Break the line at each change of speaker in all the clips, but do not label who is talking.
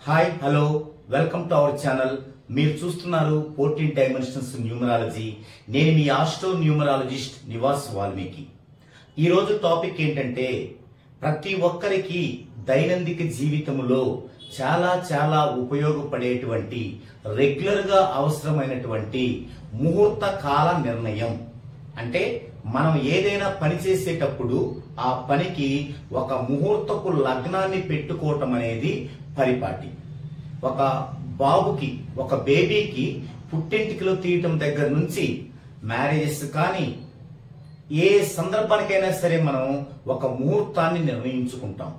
Hi hello welcome to our channel. మీరు చూస్తున్నారు 14 dimensions numerology. నేను మీ ఆస్ట్రో న్యూమరాలజిస్ట్ నివాస్ వాల్మీకి. ఈరోజు టాపిక్ ఏంటంటే, ప్రతి ఒక్కరికి దైనందిక జీవితంలో చాలా ఉపయోగపడేటువంటి రెగ్యులర్ గా అవసరమైనటువంటి ముహూర్త కాల నిర్ణయం. అంటే మనం ఏదైనా పని చేసేటప్పుడు ఆ పనికి ఒక ముహూర్తపు లగ్నాన్ని పెట్టుకోవటం అనేది పరిపాటి. ఒక బాబుకి, ఒక బేబీకి పుట్టెంటికలు తీయటం దగ్గర నుంచి మ్యారేజెస్ కానీ ఏ సందర్భానికైనా సరే మనం ఒక ముహూర్తాన్ని నిర్ణయించుకుంటాం.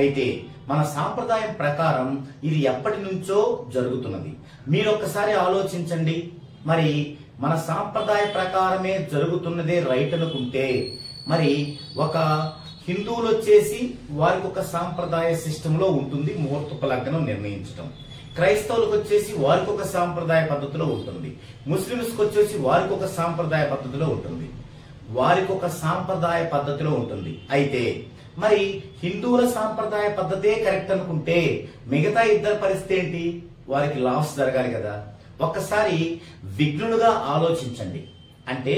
అయితే మన సాంప్రదాయం ప్రకారం ఇది ఎప్పటి నుంచో జరుగుతున్నది. మీరు ఒక్కసారి ఆలోచించండి. మరి మన సాంప్రదాయ ప్రకారమే జరుగుతున్నదే రైట్ అనుకుంటే, మరి ఒక హిందువులు వచ్చేసి వారికి ఒక సాంప్రదాయ సిస్టమ్ లో ఉంటుంది ముహూర్తపు లగ్నం నిర్ణయించడం. క్రైస్తవులకు వచ్చేసి వారికి ఒక సాంప్రదాయ పద్ధతిలో ఉంటుంది. ముస్లింస్ వచ్చేసి వారికి ఒక సాంప్రదాయ పద్ధతిలో ఉంటుంది. అయితే మరి హిందువుల సాంప్రదాయ పద్ధతే కరెక్ట్ అనుకుంటే మిగతా ఇద్దరు పరిస్థితి ఏంటి? వారికి లాస్ జరగాలి కదా. ఒక్కసారి విఘ్నులుగా ఆలోచించండి. అంటే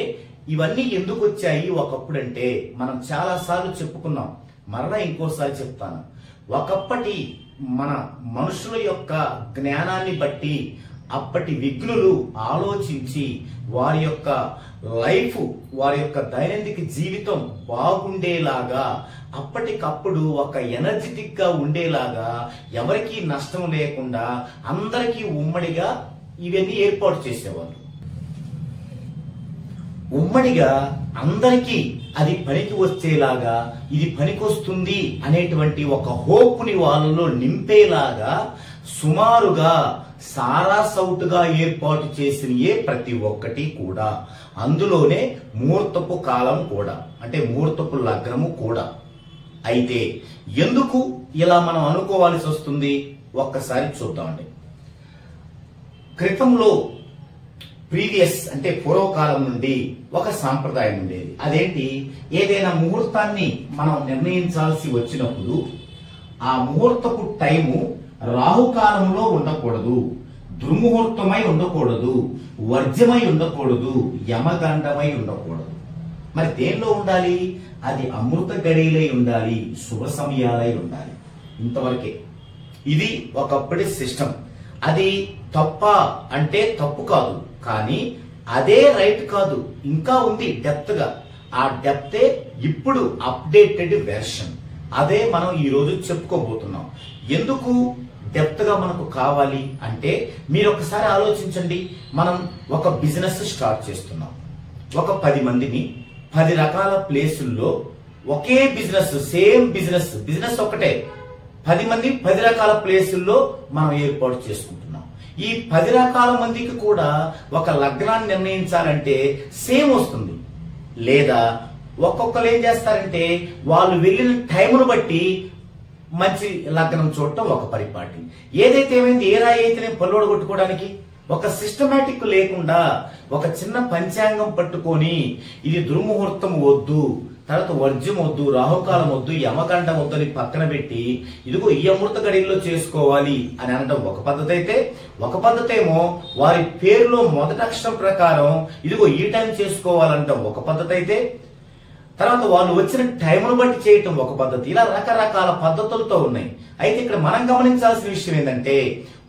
ఇవన్నీ ఎందుకు వచ్చాయి ఒకప్పుడు అంటే, మనం చాలా సార్లు చెప్పుకున్నాం, మరలా ఇంకోసారి చెప్తాను. ఒకప్పటి మన మనుషుల యొక్క జ్ఞానాన్ని బట్టి అప్పటి విఘ్నులు ఆలోచించి వారి యొక్క లైఫ్, వారి యొక్క దైనందిక జీవితం బాగుండేలాగా, అప్పటికప్పుడు ఒక ఎనర్జెటిక్ గా ఉండేలాగా, ఎవరికీ నష్టం లేకుండా అందరికీ ఉమ్మడిగా ఇవన్నీ ఏర్పాటు చేసేవాళ్ళు. ఉమ్మడిగా అందరికీ అది పనికి వచ్చేలాగా, ఇది పనికొస్తుంది అనేటువంటి ఒక హోప్ ని వాళ్ళలో నింపేలాగా సుమారుగా సారాసౌటుగా ఏర్పాటు చేసినయే ప్రతి ఒక్కటి కూడా. అందులోనే ముహూర్తపు కాలం కూడా, అంటే ముహూర్తపు లగ్నము కూడా. అయితే ఎందుకు ఇలా మనం అనుకోవాల్సి వస్తుంది ఒక్కసారి చూద్దామండి. క్రితంలో ప్రీవియస్ అంటే పూర్వకాలం నుండి ఒక సాంప్రదాయం ఉండేది. అదేంటి? ఏదైనా ముహూర్తాన్ని మనం నిర్ణయించాల్సి వచ్చినప్పుడు ఆ ముహూర్తపు టైము రాహుకాలంలో ఉండకూడదు, దుర్ముహూర్తమై ఉండకూడదు, వర్జ్యమై ఉండకూడదు, యమగండమై ఉండకూడదు. మరి దేనిలో ఉండాలి? అది అమృత గడియలై ఉండాలి, శుభ సమయాలై ఉండాలి. ఇంతవరకే. ఇది ఒకప్పటి సిస్టమ్. అది తప్ప అంటే తప్పు కాదు, కానీ అదే రైట్ కాదు. ఇంకా ఉంది డెప్త్ గా. ఆ డెప్తే ఇప్పుడు అప్డేటెడ్ వెర్షన్. అదే మనం ఈ రోజు చెప్పుకోబోతున్నాం. ఎందుకు డెప్త్ గా మనకు కావాలి అంటే, మీరు ఒకసారి ఆలోచించండి. మనం ఒక బిజినెస్ స్టార్ట్ చేస్తున్నాం. ఒక 10 మందిని 10 రకాల ప్లేసుల్లో ఒకే బిజినెస్, సేమ్ బిజినెస్ ఒకటే, 10 మంది 10 రకాల ప్లేసుల్లో మనం ఏర్పాటు చేసుకుంటున్నాం. ఈ 10 రకాల మందికి కూడా ఒక లగ్నాన్ని నిర్ణయించాలంటే సేమ్ వస్తుంది. లేదా ఒక్కొక్కరు ఏం చేస్తారంటే, వాళ్ళు వెళ్ళిన టైమును బట్టి మంచి లగ్నం చూడటం ఒక పరిపాటి. ఏదైతే ఏమైంది, ఏ రాయి అయితేనే పల్లోడు కొట్టుకోవడానికి ఒక సిస్టమేటిక్ లేకుండా ఒక చిన్న పంచాంగం పట్టుకొని ఇది దుర్ముహూర్తం వద్దు, తర్వాత వర్జ్యం వద్దు, రాహుకాలం వద్దు, యమగండం వద్దు అని పక్కన పెట్టి ఇదిగో ఈ అమృత గడియల్లో చేసుకోవాలి అని అనడం ఒక పద్ధతి అయితే, ఒక పద్ధతి ఏమో వారి పేరులో మొదటి అక్షరం ప్రకారం ఇదిగో ఈ టైం చేసుకోవాలంటాం ఒక పద్ధతి అయితే, తర్వాత వాళ్ళు వచ్చిన టైంను బట్టి చేయటం ఒక పద్ధతి. ఇలా రకరకాల పద్ధతులతో ఉన్నాయి. అయితే ఇక్కడ మనం గమనించాల్సిన విషయం ఏంటంటే,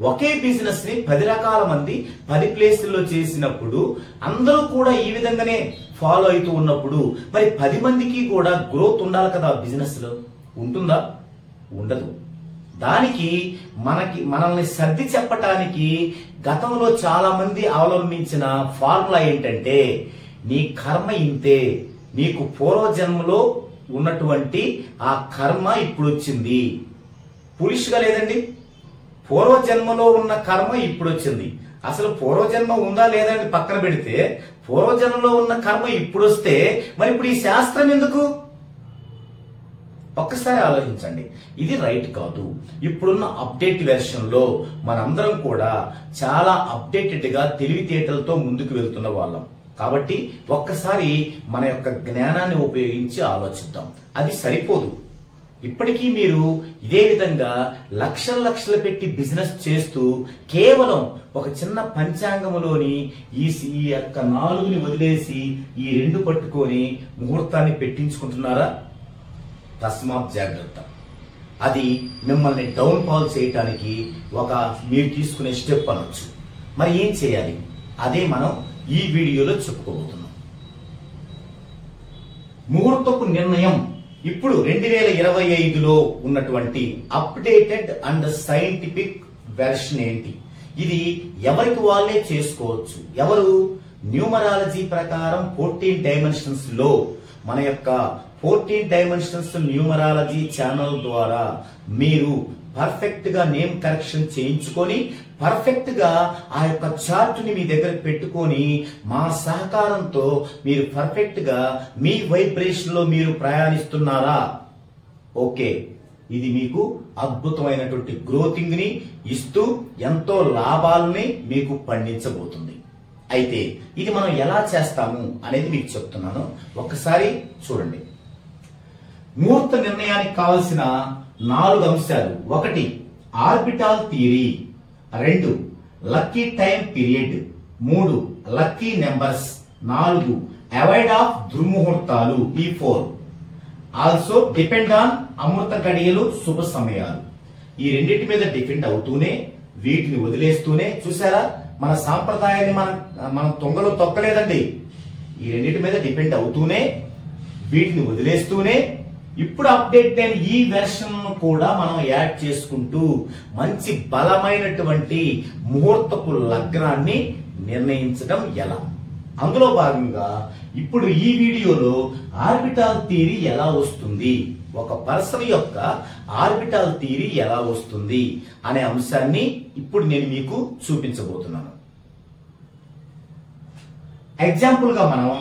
ఒకే బిజినెస్ ని 10 రకాల మంది 10 ప్లేసుల్లో చేసినప్పుడు అందరూ కూడా ఈ విధంగానే ఫాలో అవుతూ ఉన్నప్పుడు మరి 10 మందికి కూడా గ్రోత్ ఉండాలి కదా. బిజినెస్ లో ఉంటుందా? ఉండదు. దానికి మనల్ని సర్ది చెప్పటానికి గతంలో చాలా మంది అవలంబించిన ఫార్ములా ఏంటంటే, నీ కర్మ ఇంతే, నీకు పూర్వజన్మలో ఉన్నటువంటి ఆ కర్మ ఇప్పుడు వచ్చింది. పులిష్గా లేదండి, పూర్వజన్మలో ఉన్న కర్మ ఇప్పుడు వచ్చింది. అసలు పూర్వజన్మ ఉందా లేదా అని పక్కన పెడితే, పూర్వజన్మలో ఉన్న కర్మ ఇప్పుడు వస్తే మరి ఇప్పుడు ఈ శాస్త్రం ఎందుకు? ఒక్కసారి ఆలోచించండి. ఇది రైట్ కాదు. ఇప్పుడున్న అప్డేట్ వెర్షన్ లో మనందరం కూడా చాలా అప్డేటెడ్ గా తెలివితేటలతో ముందుకు వెళ్తున్న వాళ్ళం. కాబట్టి ఒక్కసారి మన యొక్క జ్ఞానాన్ని ఉపయోగించి ఆలోచిద్దాం. అది సరిపోదు. ఇప్పటికీ మీరు ఇదే విధంగా లక్షలు లక్షలు పెట్టి బిజినెస్ చేస్తూ కేవలం ఒక చిన్న పంచాంగములోని ఈ యొక్క 4ని వదిలేసి ఈ 2 పట్టుకొని ముహూర్తాన్ని పెట్టించుకుంటున్నారా? తస్మాత్ జాగ్రత్త. అది మిమ్మల్ని డౌన్ ఫాల్ చేయటానికి మీరు తీసుకునే స్టెప్ అనొచ్చు. మరి ఏం చేయాలి? అదే మనం ఈ వీడియోలో చెప్పుకోబోతున్నాం. ముహూర్తపు నిర్ణయం ఇప్పుడు 2025లో ఉన్నటువంటి అప్డేటెడ్ అండ్ సైంటిఫిక్ వెర్షన్ ఏంటి? ఇది ఎవరికి వాళ్ళే చేసుకోవచ్చు. ఎవరు? న్యూమరాలజీ ప్రకారం 14 డైమెన్షన్స్ లో మన యొక్క 14 డైమెన్షన్స్ న్యూమరాలజీ ఛానల్ ద్వారా మీరు పర్ఫెక్ట్ గా నేమ్ కరెక్షన్ చేయించుకొని పర్ఫెక్ట్ గా ఆ యొక్క చార్ట్ ని మీ దగ్గర పెట్టుకొని మా సహకారంతో మీరు పర్ఫెక్ట్ గా మీ వైబ్రేషన్ లో మీరు ప్రయాణిస్తున్నారా? ఓకే, ఇది మీకు అద్భుతమైనటువంటి గ్రోతింగ్ ని ఇస్తూ ఎంతో లాభాలని మీకు పండించబోతుంది. అయితే ఇది మనం ఎలా చేస్తాము అనేది మీకు చెప్తున్నాను. ఒక్కసారి చూడండి. ముహూర్త నిర్ణయానికి కావలసిన 4 అంశాలు: 1 orbital theory, 2 lucky time period, 3 lucky numbers, 4 avoid of దుర్ముహూర్తాలు, ఈ 4 ఆల్సో డిపెండ్ ఆన్ అమృత గడియలు, శుభ సమయాలు. ఈ రెండింటి మీద డిపెండ్ అవుతూనే వీటిని వదిలేస్తూనే, చూసారా మన సాంప్రదాయాన్ని మనం తొంగలో తొక్కలేదండి. ఈ రెండింటి మీద డిపెండ్ అవుతూనే వీటిని వదిలేస్తూనే ఇప్పుడు అప్డేట్ అయిన ఈ వెర్షన్ కూడా మనం యాడ్ చేసుకుంటూ మంచి బలమైనటువంటి ముహూర్తపు లగ్నాన్ని నిర్ణయించడం ఎలా, అందులో భాగంగా ఇప్పుడు ఈ వీడియోలో ఆర్బిటాల్ థియరీ ఎలా వస్తుంది, ఒక పర్సన్ యొక్క ఆర్బిటాల్ థియరీ ఎలా వస్తుంది అనే అంశాన్ని ఇప్పుడు నేను మీకు చూపించబోతున్నాను. ఎగ్జాంపుల్ గా మనం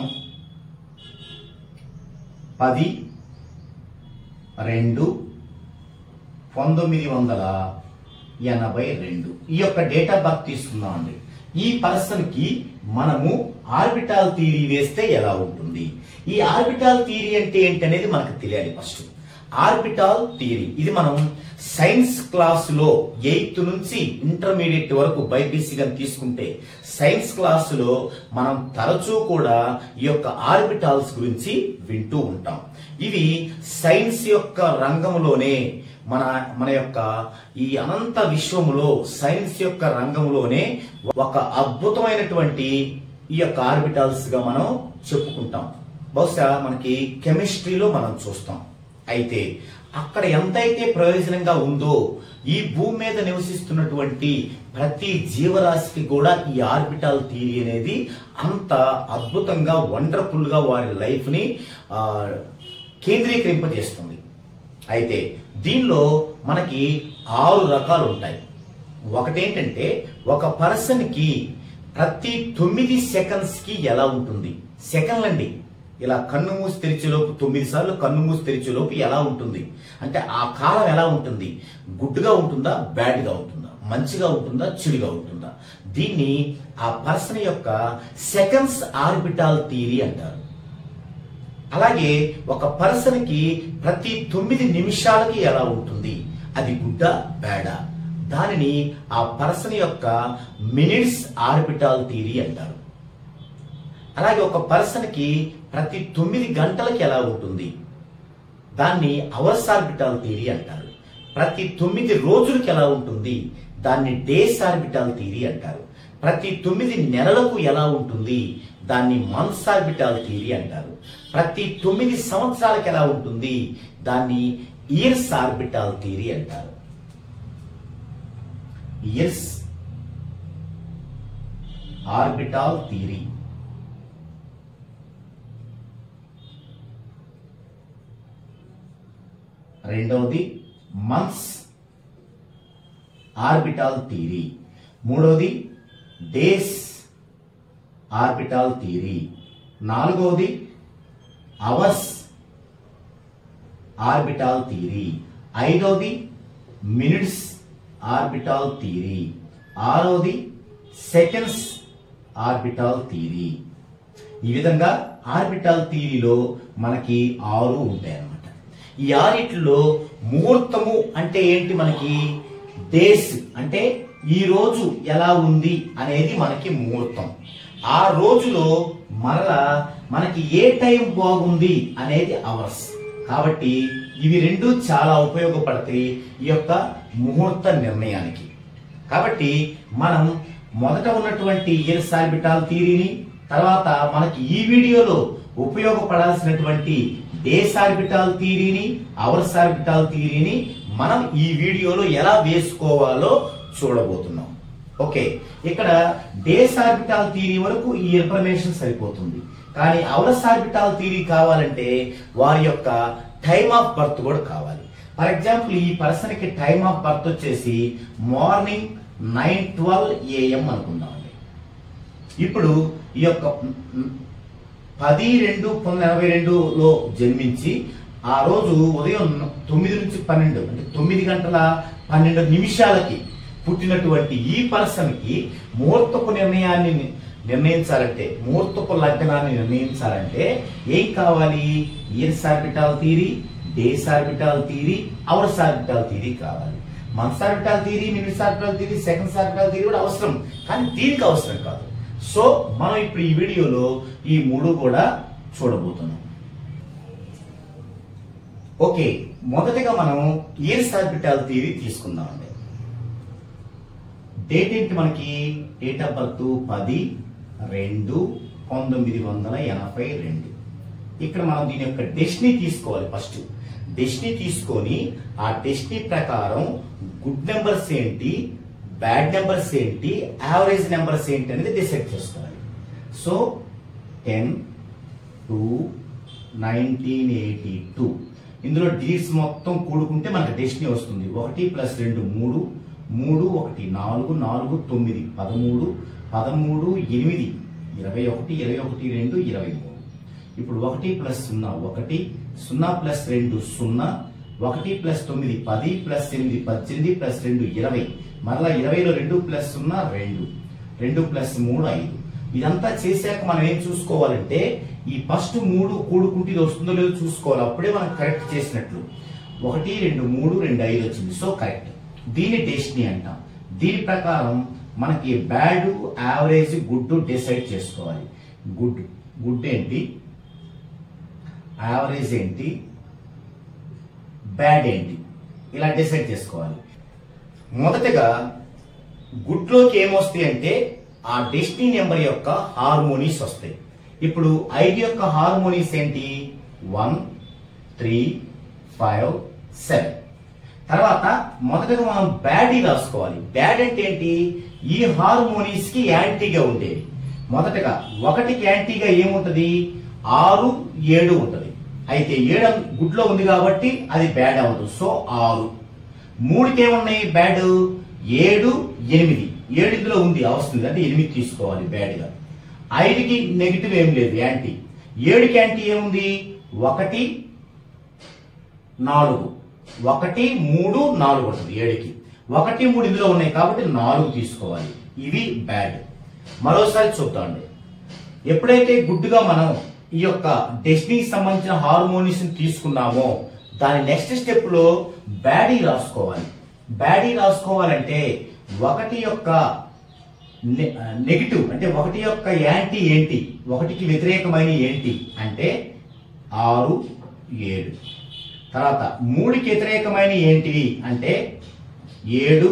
10/2/1982 ఈ యొక్క డేట్ ఆఫ్ బర్త్ తీసుకుందాం అండి. ఈ పర్సన్ కి మనము ఆర్బిటాల్ థియరీ వేస్తే ఎలా ఉంటుంది? ఈ ఆర్బిటాల్ థియరీ అంటే ఏంటి అనేది మనకు తెలియాలి. ఫస్ట్ ఆర్బిటాల్ థియరీ ఇది మనం సైన్స్ క్లాస్ లో 8th నుంచి ఇంటర్మీడియట్ వరకు బైపీసీ గా తీసుకుంటే సైన్స్ క్లాస్ లో మనం తరచూ కూడా ఈ యొక్క ఆర్బిటాల్స్ గురించి వింటూ ఉంటాం. ఇవి సైన్స్ యొక్క రంగంలోనే మన యొక్క ఈ అనంత విశ్వములో సైన్స్ యొక్క రంగంలోనే ఒక అద్భుతమైనటువంటి ఈ యొక్క ఆర్బిటాల్స్ గా మనం చెప్పుకుంటాం. బహుశా మనకి కెమిస్ట్రీలో మనం చూస్తాం. అయితే అక్కడ ఎంతైతే ప్రయోజనంగా ఉందో ఈ భూమి మీద నివసిస్తున్నటువంటి ప్రతి జీవరాశికి కూడా ఈ ఆర్బిటాల్ థియరీ అనేది అంత అద్భుతంగా వండర్ఫుల్ గా వారి లైఫ్ ని కేంద్రీకరింపజేస్తుంది. అయితే దీనిలో మనకి 6 రకాలు ఉంటాయి. ఒకటేంటంటే ఒక పర్సన్ కి ప్రతి 9 సెకండ్స్ కి ఎలా ఉంటుంది, సెకండ్లు అండి, ఇలా కన్ను మూసి తెరిచేలోపు 9 సార్లు కన్ను మూసి తెరిచేలోపు ఎలా ఉంటుంది అంటే ఆ కాలం ఎలా ఉంటుంది, గుడ్గా ఉంటుందా, బ్యాడ్ గా ఉంటుందా, మంచిగా ఉంటుందా, చెడుగా ఉంటుందా, దీన్ని ఆ పర్సన్ యొక్క సెకండ్స్ ఆర్బిటాల్ థియరీ అంటారు. అలాగే ఒక పర్సన్ కి ప్రతి 9 నిమిషాలకి ఎలా ఉంటుంది, అది గుడ్డా బ్యాడా, దానిని ఆ పర్సన్ యొక్క మినిట్స్ ఆర్బిటాల్ థియరీ అంటారు. అలాగే ఒక పర్సన్ కి ప్రతి 9 గంటలకి ఎలా ఉంటుంది, దాన్ని అవర్స్ ఆర్బిటాల్ థియరీ అంటారు. ప్రతి 9 రోజులకి ఎలా ఉంటుంది, దాన్ని డేస్ ఆర్బిటాల్ థియరీ అంటారు. ప్రతి 9 నెలలకు ఎలా ఉంటుంది, దాన్ని మంత్స్ ఆర్బిటాల్ థియరీ అంటారు. ప్రతి 9 సంవత్సరాలకు ఎలా ఉంటుంది, దాన్ని ఇయర్స్ ఆర్బిటాల్ థియరీ అంటారు. Years orbital theory. రెండవది మంత్స్ ఆర్బిటాల్ థియరీ. మూడవది డేస్ ఆర్బిటాల్ థియరీ. నాలుగవది అవర్స్ ఆర్బిటాల్ థియరీ. ఐదవది మినిట్స్ ఆర్బిటాల్ థియరీ. ఆరవది సెకండ్స్ ఆర్బిటాల్ థియరీ. ఈ విధంగా ఆర్బిటాల్ థియరీలో మనకి 6 ఉంటాయి అన్నమాట. ఈ ఆరిట్లో ముహూర్తము అంటే ఏంటి? మనకి డేస్ అంటే ఈ రోజు ఎలా ఉంది అనేది మనకి ముహూర్తం. ఆ రోజులో మరలా మనకి ఏ టైం బాగుంది అనేది అవర్స్. కాబట్టి ఇవి రెండు చాలా ఉపయోగపడతాయి ఈ యొక్క ముహూర్త నిర్ణయానికి. కాబట్టి మనం మొదట ఉన్నటువంటి ఇయర్స్ ఆర్బిటాల్ థియరీని, తర్వాత మనకి ఈ వీడియోలో ఉపయోగపడాల్సినటువంటి డేస్ ఆర్బిటాల్ థియరీని, అవర్స్ ఆర్బిటాల్ థియరీని మనం ఈ వీడియోలో ఎలా వేసుకోవాలో చూడబోతున్నాం. ఓకే, ఇక్కడ డేస్ ఆర్బిటాల్ థియరీ వరకు ఈ ఇన్ఫర్మేషన్ సరిపోతుంది. కానీ అవర్స్ ఆర్బిటాల్ థియరీ కావాలంటే వారి యొక్క టైమ్ ఆఫ్ బర్త్ కూడా కావాలి. ఫర్ ఎగ్జాంపుల్ ఈ పర్సన్ కి టైమ్ ఆఫ్ బర్త్ వచ్చేసి మార్నింగ్ 9:12 AM అనుకుందామండి. ఇప్పుడు ఈ యొక్క 10/2/1982లో జన్మించి ఆ రోజు ఉదయం 9 నుంచి 12 అంటే 9 గంటల 12 నిమిషాలకి పుట్టినటువంటి ఈ పర్సన్ కి ముహూర్తపు నిర్ణయించాలంటే, ముహూర్తపు లగ్నాన్ని నిర్ణయించాలంటే ఏం కావాలి? Years orbital theory, days orbital theory, hours orbital theory కావాలి. Months orbital theory, minutes orbital theory, seconds orbital theory కూడా అవసరం, కానీ దీనికి అవసరం కాదు. సో మనం ఇప్పుడు ఈ వీడియోలో ఈ మూడు కూడా చూడబోతున్నాం. ఓకే, మొదటిగా మనం ఇయర్స్ ఆర్బిటాల్ థియరీ తీసుకుందామండి. డేట్ ఏంటి మనకి? Date of birth 10/2/1982. ఇక్కడ మనం దీని యొక్క డెస్టినీ తీసుకోవాలి. ఫస్ట్ డెస్టినీ తీసుకొని ఆ డెస్టినీ ప్రకారం గుడ్ నెంబర్స్ ఏంటి, బ్యాడ్ నెంబర్స్ ఏంటి, యావరేజ్ నెంబర్స్ ఏంటి అనేది డిసైడ్ చేసుకోవాలి. సో 10/2/1982 ఇందులో డిజిట్స్ మొత్తం కూడుకుంటే మనకు డెస్టినీ వస్తుంది. 1 + 2 3, 3 1 4, 4 9 13, 13 8 21, 21 2 23. ఇప్పుడు 1 + 0 1, 0 + 2 0, 1 + 9 10, + 8 18, + 2 20. మరలా 20లో 2 + 0 2, 2 + 3 5. ఇదంతా చేశాక మనం ఏం చూసుకోవాలంటే ఈ ఫస్ట్ 3 కూడుకుంటే ఇది వస్తుందో లేదో చూసుకోవాలి. అప్పుడే మనం కరెక్ట్ చేసినట్లు. 1 2 3 2 5 వచ్చింది. So correct. దీన్ని డెస్టినీ అంటాం. దీని ప్రకారం మనకి బ్యాడ్, యావరేజ్, గుడ్ డిసైడ్ చేసుకోవాలి. గుడ్ ఏంటి, యావరేజ్ ఏంటి, బ్యాడ్ ఏంటి, ఇలా డిసైడ్ చేసుకోవాలి. మొదటగా గుడ్ లోకి ఏమొస్తాయి అంటే ఆ డెస్టినీ నెంబర్ యొక్క హార్మోనీస్ వస్తాయి. ఇప్పుడు 5 యొక్క హార్మోనీస్ ఏంటి? 1 3 5 7. తర్వాత మొదటగా మనం బ్యాడ్ రాసుకోవాలి. బ్యాడ్ అంటే ఏంటి? ఈ హార్మోనీస్ కి యాంటీగా ఉండేది. మొదటగా 1కి యాంటీగా ఏముంటది? 6 7 ఉంటది. అయితే 7 గుడ్ లో ఉంది కాబట్టి అది బ్యాడ్ అవ్వదు. సో 6. 3కి ఏమున్నాయి బ్యాడ్? 7 8. 7 ఇందులో ఉంది, వస్తుంది అంటే 8 తీసుకోవాలి బ్యాడ్ గా. 5కి నెగిటివ్ ఏం లేదు, యాంటీ. 7కి యాంటీ ఏముంది? 1 4, 1 3 4 ఉంటుంది 7కి. 1 3 ఇందులో ఉన్నాయి కాబట్టి 4 తీసుకోవాలి. ఇవి బ్యాడ్. మరోసారి చూద్దామండి. ఎప్పుడైతే గుడ్ గా మనం ఈ యొక్క డెస్టినీకి సంబంధించిన హార్మోనీస్ తీసుకున్నామో దాని నెక్స్ట్ స్టెప్ లో బ్యాడీ రాసుకోవాలి. బ్యాడీ రాసుకోవాలంటే 1 యొక్క నెగిటివ్ అంటే 1 యొక్క యాంటీ ఏంటి, 1కి వ్యతిరేకమైన ఏంటి అంటే 6 7. తర్వాత 3కి వ్యతిరేకమైన ఏంటివి అంటే 7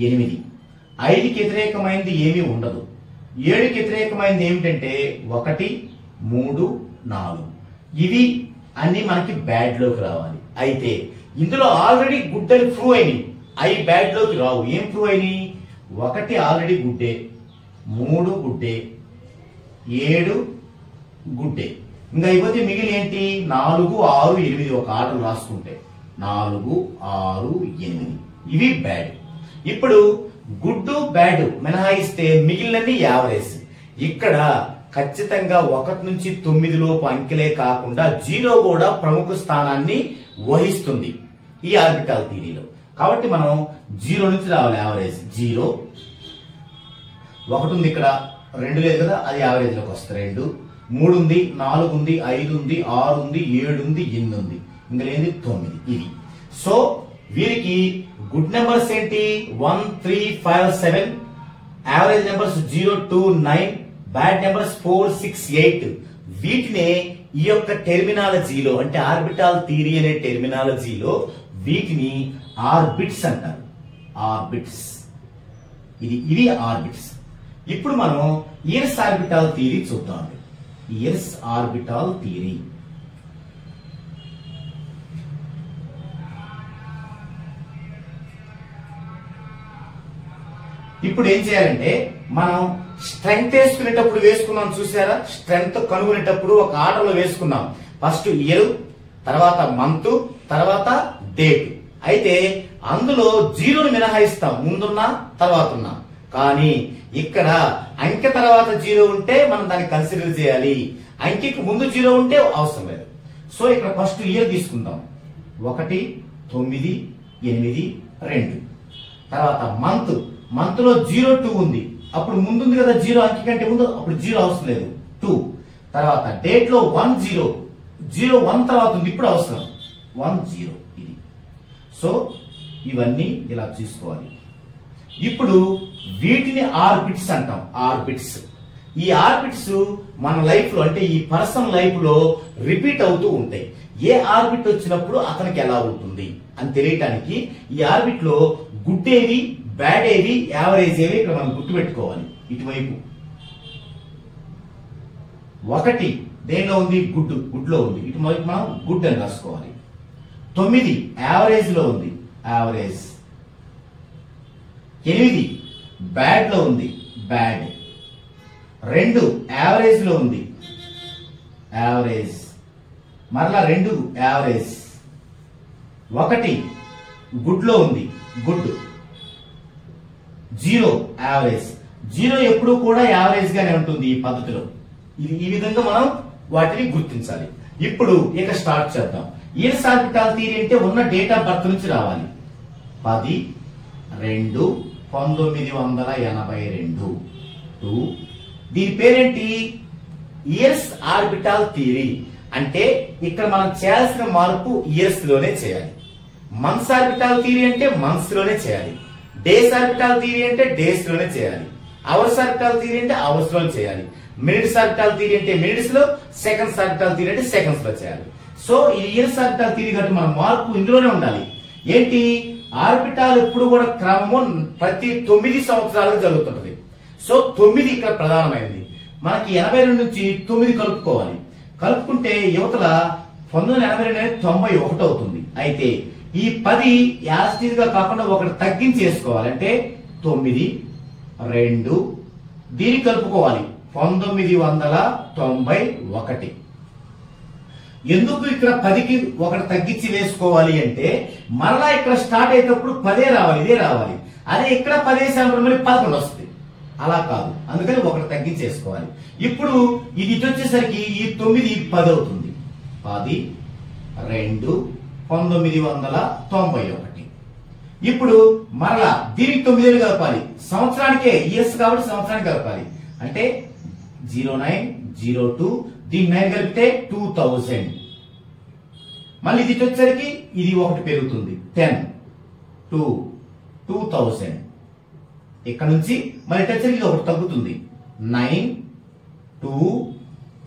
8. 5కి వ్యతిరేకమైనది ఏమీ ఉండదు. 7కి వ్యతిరేకమైనది ఏమిటంటే 1 3 4. ఇవి అన్ని మనకి బ్యాడ్ లోకి రావాలి. అయితే ఇందులో ఆల్రెడీ గుడ్ అని ప్రూవ్ అయినాయి, అవి బ్యాడ్ లోకి రావు. ఏం ప్రూవ్ అయినాయి? 1 ఆల్రెడీ గుడ్డే, 3 గుడ్డే, 7 గుడ్డే. ఇంకా అయిపోతే మిగిలి ఏంటి? 4 6 8 ఒక ఆర్డర్ రాసుకుంటే 4 6 8 ఇవి బ్యాడ్. ఇప్పుడు గుడ్ బ్యాడ్ మినహాయిస్తే మిగిలినది యావరేజ్. ఇక్కడ ఖచ్చితంగా 1 నుంచి 9 లోపు అంకెలే కాకుండా 0 కూడా ప్రముఖ స్థానాన్ని వహిస్తుంది ఈ ఆర్బిటాల్ థియరీలో. కాబట్టి మనం 0 నుంచి రావాలి. యావరేజ్ 0, 1 ఉంది ఇక్కడ, 2 లేదు కదా, అది యావరేజ్ లోకి వస్తుంది. 2 3 ఉంది, 4 ఉంది, 5 ఉంది, 6 ఉంది, 7 ఉంది, 8 ఉంది. ఇంకా లేని 9 ఇది. సో వీరికి గుడ్ నెంబర్స్ ఏంటి 1 3 5 7, యావరేజ్ నెంబర్స్ 0 2 9, బ్యాడ్ నెంబర్స్ 4 6 8. వీటినే ఈ యొక్క టెర్మినాలజీలో అంటే ఆర్బిటాల్ థియరీ అనే టెర్మినాలజీలో వీటిని ఆర్బిట్స్ అంటారు. ఆర్బిట్స్ ఇవి ఆర్బిట్స్. ఇప్పుడు మనం ఇయర్స్ ఆర్బిటాల్ థియరీ చూద్దాం. ఇయర్స్ ఆర్బిటాల్ థియరీ ఇప్పుడు ఏం చేయాలంటే మనం స్ట్రెంగ్త్ వేసుకునేటప్పుడు వేసుకున్నాం చూసారా, స్ట్రెంగ్త్ కనుగొనేటప్పుడు ఒక ఆర్డర్ లో వేసుకున్నాం. ఫస్ట్ ఇయర్, తర్వాత మంత్, తర్వాత డేట్. అయితే అందులో 0ని మినహాయిస్తాం, ముందున్నా తర్వాత ఉన్నా. కానీ ఇక్కడ అంకె తర్వాత 0 ఉంటే మనం దాన్ని కన్సిడర్ చేయాలి, అంకెకి ముందు 0 ఉంటే అవసరం లేదు. సో ఇక్కడ ఫస్ట్ ఇయర్ తీసుకుందాం. 1 9 8 2. తర్వాత మంత్ లో 0 2 ఉంది, అప్పుడు ముందుంది కదా 0, అంకె కంటే ముందు, అప్పుడు 0 అవసరం లేదు 2. తర్వాత డేట్ లో 1 0 0 1 తర్వాత ఉంది, ఇప్పుడు అవసరం 1 0 ఇది. సో ఇవన్నీ ఇలా చూసుకోవాలి. ఇప్పుడు వీటిని ఆర్బిట్స్ అంటాం. ఆర్బిట్స్. ఈ ఆర్బిట్స్ మన లైఫ్ లో అంటే ఈ పర్సన్ లైఫ్ లో రిపీట్ అవుతూ ఉంటాయి. ఏ ఆర్బిట్ వచ్చినప్పుడు అతనికి ఎలా ఉంటుంది అని తెలియటానికి ఈ ఆర్బిట్ లో గుడ్ ఏవి, బ్యాడ్ ఏవి, యావరేజ్ ఏవి ఇక్కడ మనం గుర్తుపెట్టుకోవాలి. ఇటువైపు 1 దేనిలో ఉంది, గుడ్ లో ఉంది, ఇటువైపు మనం గుడ్ అని రాసుకోవాలి. 9 యావరేజ్ లో ఉంది, యావరేజ్. 8 బ్యాడ్ లో ఉంది, బ్యాడ్. 2 యావరేజ్ లో ఉంది, యావరేజ్. మరలా 2 యావరేజ్. 1 గుడ్ లో ఉంది, గుడ్. 0 యావరేజ్. 0 ఎప్పుడు కూడా యావరేజ్ గానే ఉంటుంది ఈ పద్ధతిలో. ఈ విధంగా మనం వాటిని గుర్తించాలి. ఇప్పుడు ఇక స్టార్ట్ చేద్దాం. ఇయర్స్ ఆర్బిటాల్ థియరీ అంటే ఉన్న డేట్ ఆఫ్ బర్త్ నుంచి రావాలి. 10 2 1982 2. దీని పేరేంటి, ఇయర్స్ ఆర్బిటాల్ థియరీ. అంటే ఇక్కడ మనం చేయాల్సిన మార్పు ఇయర్స్ లోనే చేయాలి. మంత్స్ ఆర్బిటాల్ థియరీ అంటే మంత్స్ లోనే చేయాలి. డేస్ ఆర్బిటాల్ థియరీ అంటే డేస్ లోనే చేయాలి. అవర్స్ ఆర్బిటాల్ థియరీ అంటే అవర్స్ లో చేయాలి. మినిట్స్ ఆర్బిటాల్ థియరీ అంటే మినిట్స్ లో, సెకండ్స్ ఆర్బిటాల్ థియరీ అంటే సెకండ్స్ లో చేయాలి. సో ఈ ఇయర్స్ ఆర్బిటాల్ థియరీ కాబట్టి మన మార్పు ఇందులోనే ఉండాలి. ఏంటి, ఆర్బిటాల్ ఎప్పుడు కూడా క్రమం ప్రతి 9 సంవత్సరాలకు జరుగుతుంటది. సో 9 ఇక్కడ ప్రధానమైనది. మనకి 82 నుంచి 9 కలుపుకోవాలి. కలుపుకుంటే యువతల 1982 అనేది 91 అవుతుంది. అయితే ఈ 10 యాస్టీజ్ గా కాకుండా ఒకటి తగ్గించేసుకోవాలి. అంటే 9 2 దీనికి కలుపుకోవాలి 1991. ఎందుకు ఇక్కడ 10కి ఒకటి తగ్గించి వేసుకోవాలి అంటే మరలా ఇక్కడ స్టార్ట్ అయ్యేటప్పుడు 10 రావాలి, ఇదే రావాలి. అదే ఇక్కడ 10 వేసినప్పుడు మళ్ళీ 11 వస్తుంది. అలా కాదు, అందుకని ఒకటి తగ్గించేసుకోవాలి. ఇప్పుడు ఇది ఇటు వచ్చేసరికి ఈ 9 10 అవుతుంది. 10 2 1991. ఇప్పుడు మరలా దీనికి 9 కలపాలి. సంవత్సరానికే ఇయర్స్ కాబట్టి సంవత్సరానికి కలపాలి. అంటే 0902 దీని 9 కలిపితే 2000. మళ్ళీ ఇది వచ్చేసరికి ఇది ఒకటి పెరుగుతుంది 10 2 2000. ఇక్కడ నుంచి మళ్ళీ వచ్చేసరికి ఇది ఒకటి తగ్గుతుంది 9 2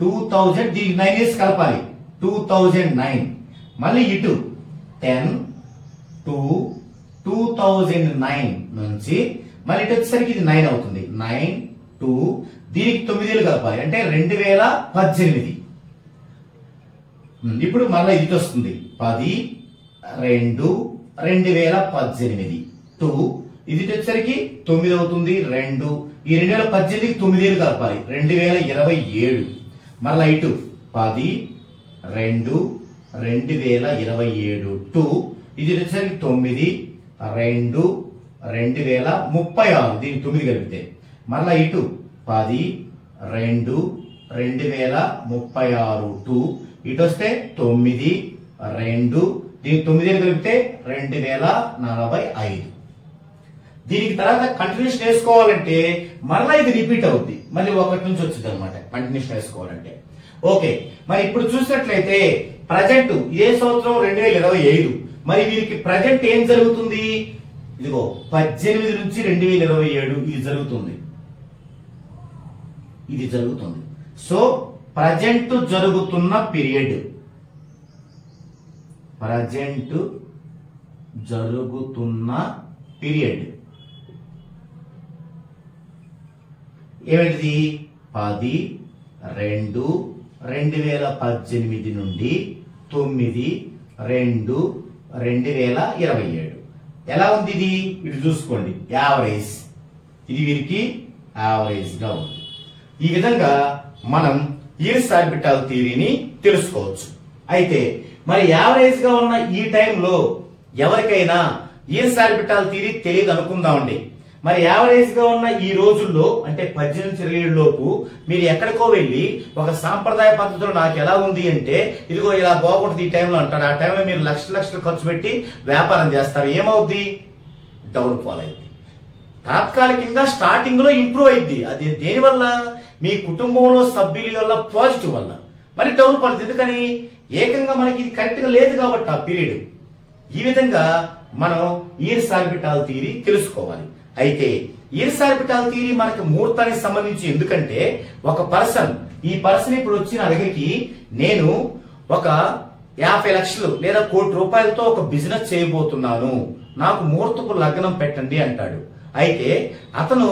2000. దీనికి 9 ఇయర్స్ కలపాలి 2009. మళ్ళీ ఇటు 10 2 2009 నుంచి మళ్ళీ ఇటు వచ్చేసరికి ఇది 9 అవుతుంది 9 2 దీనికి 9 కలపాలి అంటే 2018. ఇప్పుడు మళ్ళీ ఇది వస్తుంది 10 2 2018 2 ఇది వచ్చేసరికి 9 అవుతుంది 2 ఈ 2018కి 9 కలపాలి 2027. మళ్ళీ ఇటు 10 2 2027 2 ఇది వచ్చేసరికి 9 2 2036 దీనికి 9 కలిపితే. మళ్ళా ఇటు 10 2 2036 2 ఇటు వస్తే 9 2 దీనికి 9 కలిపితే 2045. దీనికి తర్వాత కంటిన్యూషన్ వేసుకోవాలంటే మరలా ఇది రిపీట్ అవుద్ది, మళ్ళీ 1 నుంచి వచ్చింది అనమాట కంటిన్యూషన్ వేసుకోవాలంటే. ఓకే, మరి ఇప్పుడు చూసినట్లయితే ప్రజెంట్ ఏ సంవత్సరం 2025. మరి వీరికి ప్రజెంట్ ఏం జరుగుతుంది? ఇదిగో 18 నుంచి 2027 ఇది జరుగుతుంది. ఇది జరుగుతుంది. సో ప్రజెంట్ జరుగుతున్న పీరియడ్, ప్రజెంట్ జరుగుతున్న పీరియడ్ ఏమిటిది? 10/2/2018 నుండి 9/2/2027. ఎలా ఉంది ఇది? ఇటు చూసుకోండి, యావరేజ్. ఇది వీరికి యావరేజ్ గా ఉంది. ఈ విధంగా మనం ఇయర్స్ ఆర్బిటాల్ థియరీని తెలుసుకోవచ్చు. అయితే మరి యావరేజ్ గా ఉన్న ఈ టైంలో ఎవరికైనా ఇయర్స్ ఆర్బిటాల్ థియరీ తెలియదు అనుకుందామండి. మరి యావరేజ్ గా ఉన్న ఈ రోజుల్లో అంటే 18 నుంచి 27 లోపు మీరు ఎక్కడికో వెళ్ళి ఒక సాంప్రదాయ పద్ధతిలో నాకు ఎలా ఉంది అంటే ఇదిగో ఇలా బాగుంటుంది ఈ టైంలో అంటారు. ఆ టైంలో మీరు లక్షలు ఖర్చు పెట్టి వ్యాపారం చేస్తారు. ఏమవుద్ది? డౌన్ ఫాల్ అయింది. తాత్కాలికంగా స్టార్టింగ్ లో ఇంప్రూవ్ అయింది. అది దేనివల్ల? మీ కుటుంబంలో సభ్యుల వల్ల, పాజిటివ్ వల్ల. మరి డౌన్ ఫాల్. ఎందుకని? ఏకంగా మనకి ఇది కరెక్ట్ గా లేదు కాబట్టి ఆ పీరియడ్. ఈ విధంగా మనం ఇయర్స్ ఆర్బిటాల్ థియరీ తెలుసుకోవాలి. అయితే ఇయర్స్ ఆర్బిటాల్ థియరీ మనకి ముహూర్తానికి సంబంధించి, ఎందుకంటే ఒక పర్సన్, ఈ పర్సన్ ఇప్పుడు వచ్చి నా దగ్గరికి నేను ఒక 50 లక్షలు లేదా 1 కోటి రూపాయలతో ఒక బిజినెస్ చేయబోతున్నాను, నాకు ముహూర్తపు లగ్నం పెట్టండి అంటాడు. అయితే అతను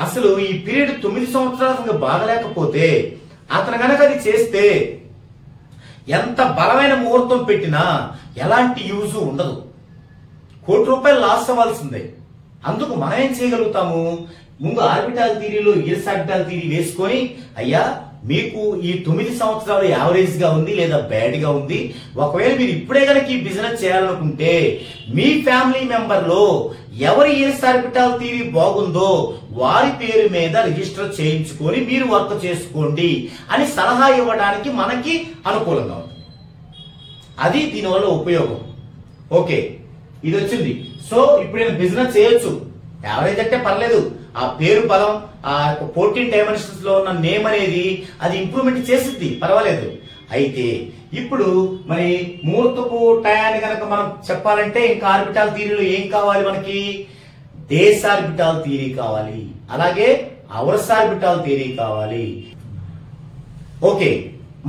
అసలు ఈ పీరియడ్ 9 సంవత్సరాలు బాగలేకపోతే అతను గనక అది చేస్తే ఎంత బలమైన ముహూర్తం పెట్టినా ఎలాంటి యూజ్ ఉండదు. 1 కోటి రూపాయలు లాస్ అవ్వాల్సిందే. అందుకు మనం ఏం చేయగలుగుతాము? ముందు ఆర్బిటాల్ థియరీలో ఇయర్స్ ఆర్బిటాల్ థియరీ వేసుకొని, అయ్యా మీకు ఈ 9 సంవత్సరాలు యావరేజ్ గా ఉంది లేదా బ్యాడ్ గా ఉంది, ఒకవేళ మీరు ఇప్పుడే కనుక ఈ బిజినెస్ చేయాలనుకుంటే మీ ఫ్యామిలీ మెంబర్ లో ఎవరి ఇయర్స్ ఆర్బిటాల్ థియరీ బాగుందో వారి పేరు మీద రిజిస్టర్ చేయించుకొని మీరు వర్క్ చేసుకోండి అని సలహా ఇవ్వడానికి మనకి అనుకూలంగా ఉంటుంది. అది దీనివల్ల ఉపయోగం. ఓకే, ఇది వచ్చింది. సో ఇప్పుడు నేను బిజినెస్ చేయొచ్చు. యావరేజ్ అంటే పర్లేదు, ఆ పేరు బలం, ఆ 14 డైమెన్షన్స్ లో ఉన్న నేమ్ అనేది అది ఇంప్రూవ్మెంట్ చేసిద్ది, పర్వాలేదు. అయితే ఇప్పుడు మరి ముహూర్తపు టయాన్ని కనుక మనం చెప్పాలంటే ఇంకా ఆర్బిటాల్ థియరీలో ఏం కావాలి మనకి? డేస్ ఆర్బిటాల్ థియరీ కావాలి, అలాగే అవర్స్ ఆర్బిటాల్ థియరీ కావాలి. ఓకే,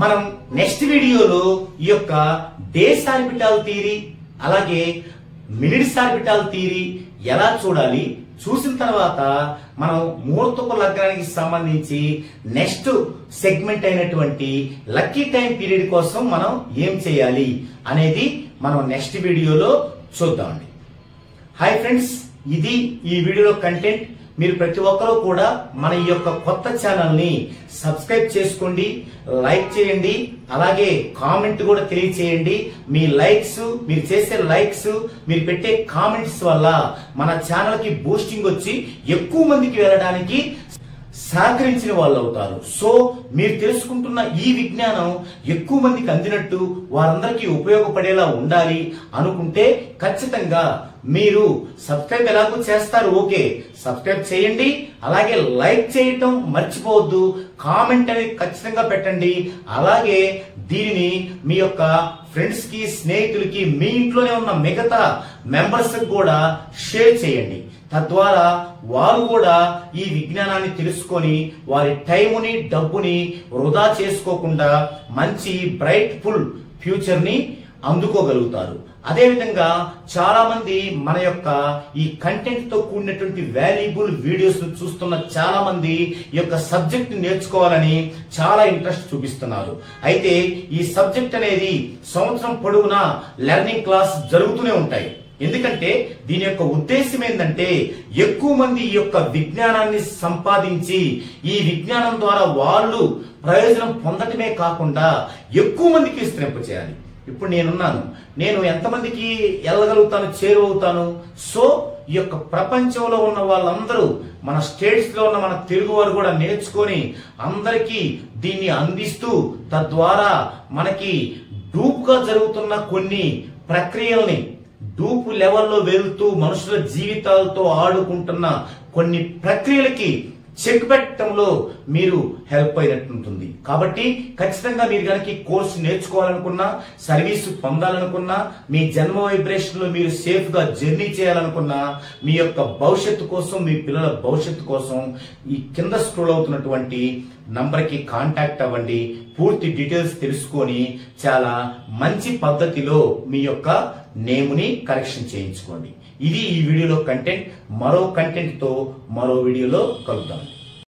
మనం నెక్స్ట్ వీడియోలో ఈ యొక్క డేస్ ఆర్బిటాల్ థియరీ అలాగే మినిట్స్ ఆర్బిటాల్ థియరీ ఎలా చూడాలి, చూసిన తర్వాత మనం ముహూర్తపు లగ్నానికి సంబంధించి నెక్స్ట్ సెగ్మెంట్ అయినటువంటి లక్కీ టైం పీరియడ్ కోసం మనం ఏం చేయాలి అనేది మనం నెక్స్ట్ వీడియోలో చూద్దామండి. హాయ్ ఫ్రెండ్స్, ఇది ఈ వీడియోలో కంటెంట్. మీరు ప్రతి ఒక్కరూ కూడా మన ఈ యొక్క కొత్త ఛానల్ ని సబ్స్క్రైబ్ చేసుకోండి, లైక్ చేయండి, అలాగే కామెంట్ కూడా తెలియచేయండి. మీ లైక్స్, మీరు చేసే లైక్స్, మీరు పెట్టే కామెంట్స్ వల్ల మన ఛానల్ కి బూస్టింగ్ వచ్చి ఎక్కువ మందికి వెళ్ళడానికి సహకరించిన వాళ్ళు అవుతారు. సో మీరు తెలుసుకుంటున్న ఈ విజ్ఞానం ఎక్కువ మందికి అందినట్టు, వారందరికీ ఉపయోగపడేలా ఉండాలి అనుకుంటే ఖచ్చితంగా మీరు సబ్స్క్రైబ్ ఎలాగో చేస్తారు. ఓకే, సబ్స్క్రైబ్ చేయండి, అలాగే లైక్ చేయటం మర్చిపోవద్దు, కామెంట్ అనేది ఖచ్చితంగా పెట్టండి. అలాగే దీనిని మీ యొక్క ఫ్రెండ్స్ కి, స్నేహితులకి, మీ ఇంట్లోనే ఉన్న మిగతా మెంబర్స్ కూడా షేర్ చేయండి. తద్వారా వారు కూడా ఈ విజ్ఞానాన్ని తెలుసుకొని వారి టైముని, డబ్బుని వృధా చేసుకోకుండా మంచి బ్రైట్ ఫుల్ ఫ్యూచర్ ని అందుకోగలుగుతారు. అదేవిధంగా చాలా మంది మన యొక్క ఈ కంటెంట్ తో కూడినటువంటి వాల్యుబుల్ వీడియోస్ చూస్తున్న చాలా మంది ఈ యొక్క సబ్జెక్ట్ నేర్చుకోవాలని చాలా ఇంట్రెస్ట్ చూపిస్తున్నారు. అయితే ఈ సబ్జెక్ట్ అనేది సంవత్సరం పొడవునా లెర్నింగ్ క్లాస్ జరుగుతూనే ఉంటాయి. ఎందుకంటే దీని యొక్క ఉద్దేశం ఏంటంటే ఎక్కువ మంది ఈ యొక్క విజ్ఞానాన్ని సంపాదించి ఈ విజ్ఞానం ద్వారా వాళ్ళు ప్రయోజనం పొందటమే కాకుండా ఎక్కువ మందికి విస్తరింప చేయాలి. ఇప్పుడు నేనున్నాను, నేను ఎంతమందికి వెళ్ళగలుగుతాను, చేరువవుతాను. సో ఈ యొక్క ప్రపంచంలో ఉన్న వాళ్ళందరూ, మన స్టేట్స్ లో ఉన్న మన తెలుగు వారు కూడా నేర్చుకొని అందరికీ దీన్ని అందిస్తూ, తద్వారా మనకి డూప్గా జరుగుతున్న కొన్ని ప్రక్రియల్ని, డూపు లెవెల్లో వెళ్తూ మనుషుల జీవితాలతో ఆడుకుంటున్న కొన్ని ప్రక్రియలకి చెక్ పెట్టడంలో మీరు హెల్ప్ అయినట్టు ఉంటుంది. కాబట్టి ఖచ్చితంగా మీరు కనుక ఈ కోర్సు నేర్చుకోవాలనుకున్నా, సర్వీస్ పొందాలనుకున్నా, మీ జన్మ వైబ్రేషన్ లో మీరు సేఫ్ గా జర్నీ చేయాలనుకున్నా, మీ యొక్క భవిష్యత్తు కోసం, మీ పిల్లల భవిష్యత్తు కోసం ఈ కింద స్క్రోల్ అవుతున్నటువంటి నంబర్ కి కాంటాక్ట్ అవ్వండి. పూర్తి డీటెయిల్స్ తెలుసుకొని చాలా మంచి పద్ధతిలో మీ యొక్క నేముని కరెక్షన్ చేయించుకోండి. ఇది ఈ వీడియోలో కంటెంట్. మరో కంటెంట్ తో మరో వీడియోలో కలుద్దాం.